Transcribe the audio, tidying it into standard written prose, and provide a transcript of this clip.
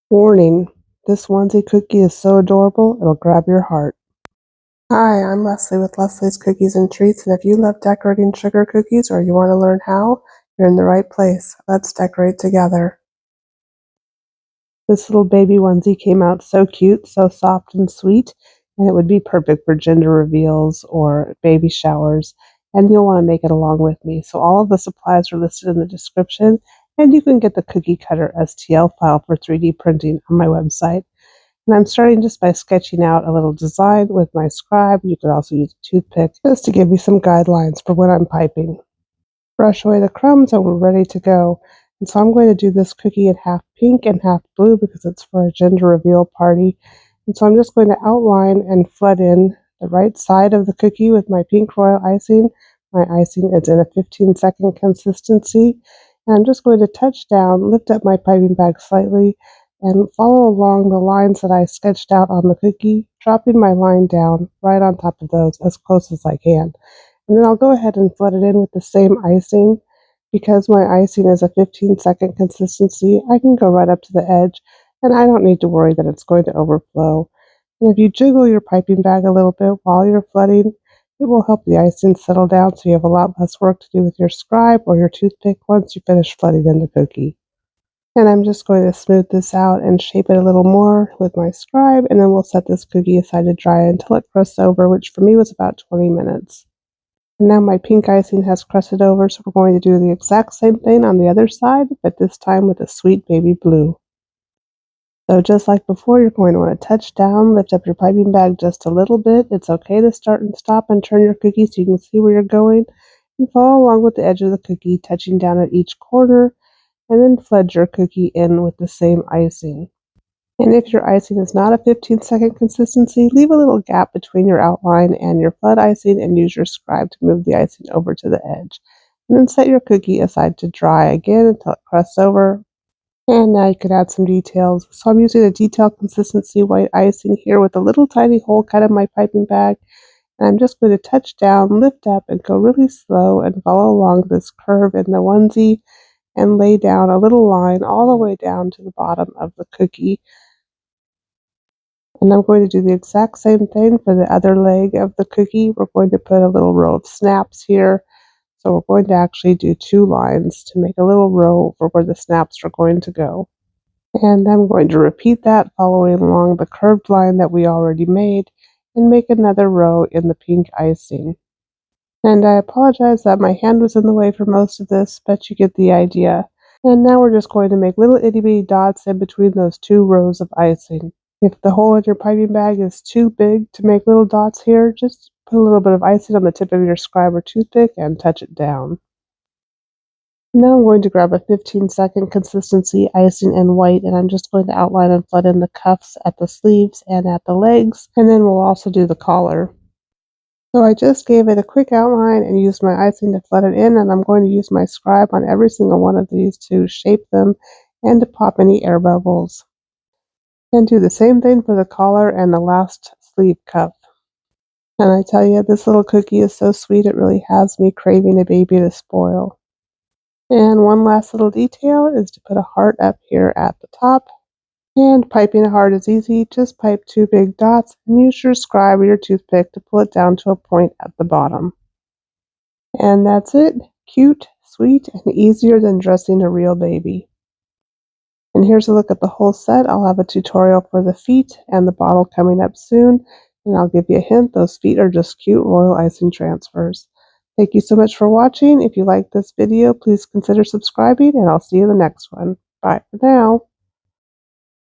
Warning, this onesie cookie is so adorable it'll grab your heart. Hi, I'm Leslie with Leslie's Cookies and Treats, and if you love decorating sugar cookies or you want to learn how, you're in the right place. Let's decorate together. This little baby onesie came out so cute, so soft and sweet, and it would be perfect for gender reveals or baby showers, and you'll want to make it along with me. So all of the supplies are listed in the description, and you can get the cookie cutter STL file for 3D printing on my website. And I'm starting just by sketching out a little design with my scribe. You could also use a toothpick just to give me some guidelines for when I'm piping. Brush away the crumbs and we're ready to go. And so I'm going to do this cookie in half pink and half blue because it's for a gender reveal party. And so I'm just going to outline and flood in the right side of the cookie with my pink royal icing. My icing is in a 15-second consistency. And I'm just going to touch down, lift up my piping bag slightly, and follow along the lines that I sketched out on the cookie, dropping my line down right on top of those as close as I can. And then I'll go ahead and flood it in with the same icing. Because my icing is a 15-second consistency, I can go right up to the edge, and I don't need to worry that it's going to overflow. And if you jiggle your piping bag a little bit while you're flooding, it will help the icing settle down so you have a lot less work to do with your scribe or your toothpick once you finish flooding in the cookie. And I'm just going to smooth this out and shape it a little more with my scribe, and then we'll set this cookie aside to dry until it crusts over, which for me was about 20 minutes. And now my pink icing has crusted over, so we're going to do the exact same thing on the other side, but this time with a sweet baby blue. So just like before, you're going to want to touch down, lift up your piping bag just a little bit. It's okay to start and stop and turn your cookie so you can see where you're going, and follow along with the edge of the cookie, touching down at each corner, and then flood your cookie in with the same icing. And if your icing is not a 15-second consistency, leave a little gap between your outline and your flood icing and use your scribe to move the icing over to the edge. And then set your cookie aside to dry again until it crusts over. And now you can add some details. So I'm using a detail consistency white icing here with a little tiny hole cut in my piping bag. And I'm just going to touch down, lift up, and go really slow and follow along this curve in the onesie and lay down a little line all the way down to the bottom of the cookie. And I'm going to do the exact same thing for the other leg of the cookie. We're going to put a little row of snaps here. So we're going to actually do 2 lines to make a little row for where the snaps are going to go. And I'm going to repeat that following along the curved line that we already made and make another row in the pink icing. And I apologize that my hand was in the way for most of this, but you get the idea. And now we're just going to make little itty bitty dots in between those 2 rows of icing. If the hole in your piping bag is too big to make little dots here, just put a little bit of icing on the tip of your scribe or toothpick and touch it down. Now I'm going to grab a 15-second consistency icing in white, and I'm just going to outline and flood in the cuffs at the sleeves and at the legs, and then we'll also do the collar. So I just gave it a quick outline and used my icing to flood it in, and I'm going to use my scribe on every single one of these to shape them and to pop any air bubbles. And do the same thing for the collar and the last sleeve cuff. And I tell you, this little cookie is so sweet, it really has me craving a baby to spoil. And one last little detail is to put a heart up here at the top. And piping a heart is easy. Just pipe 2 big dots and use your scribe or your toothpick to pull it down to a point at the bottom. And that's it. Cute, sweet, and easier than dressing a real baby. And here's a look at the whole set. I'll have a tutorial for the feet and the bottle coming up soon. And I'll give you a hint, those feet are just cute royal icing transfers. Thank you so much for watching. If you like this video, please consider subscribing, and I'll see you in the next one. Bye for now.